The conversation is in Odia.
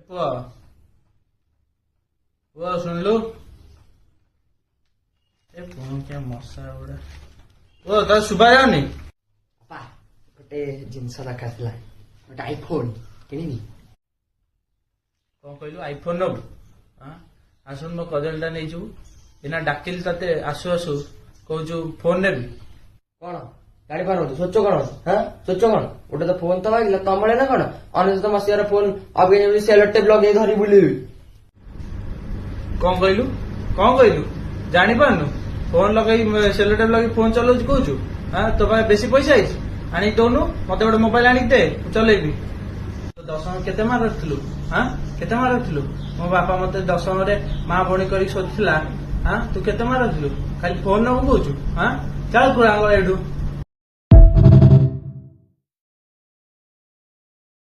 ପୁଅ ପୁଅ ଶୁଣିଲୁ ଏ କଣ କିଆ ମଶା ଗୁଡା ପୁଅ ତୋ ଶୁଭା ଯାଉନି? ବାପା ଗୋଟେ ଜିନିଷ ଦରକାର ଥିଲା, ଗୋଟେ ଆଇଫୋନ କିଣିବି। କଣ କହିଲୁ ଆଇଫୋନ ନବୁ? ଆସୁନୁ ମୋ କଦଳୀଟା ନେଇଯିବୁ। ଏଇନା ଡାକିଲି ତତେ ଆସୁ ଆସୁ କହୁଛୁ ଫୋନ ନେବି। କଣ ଗାଡି ପାରୁଛୁ ସ୍ୱଚ୍ଛ କଣ ସ୍ୱଚ୍ଛ କଣ? ଗୋଟେ ତ ଫୋନ ତ ମାଗିଲା ତମଳେ ନା କଣ? 19 ମସିହାର ଫୋନ ଅବିକା ସେଲୋ ଟେପ୍ ଲଗେଇ ଧରି ବୁଲିବି। କଣ କହିଲୁ କଣ କହିଲୁ ଜାଣିପାରୁନୁ? ଫୋନ ଲଗେଇ ସେଲୋ ଟେପ୍ ଲଗେଇ ଫୋନ ଚଲଉଛି କହୁଛୁ? ତୋ ପାଖେ ବେଶୀ ପଇସା ହେଇଛି, ଆଣିକି ଦଉନୁ ମତେ ଗୋଟେ ମୋବାଇଲ ଆଣିକି ଦେ, ମୁଁ ଚଲେଇବି। ଦଶମ କେତେ ମାର୍କ ରଖିଥିଲୁ? କେତେ ମାର୍କ ରଖିଥିଲୁ? ମୋ ବାପା ମତେ ଦଶମରେ ମା ଭଉଣୀ କରିକି ଶୋଧିଥିଲା। ତୁ କେତେ ମାର୍କ ରଖିଥିଲୁ? ଖାଲି ଫୋନ ନବୁ କହୁଛୁ? ଚାଲ କୁଆଡେ ଏଇଠୁ।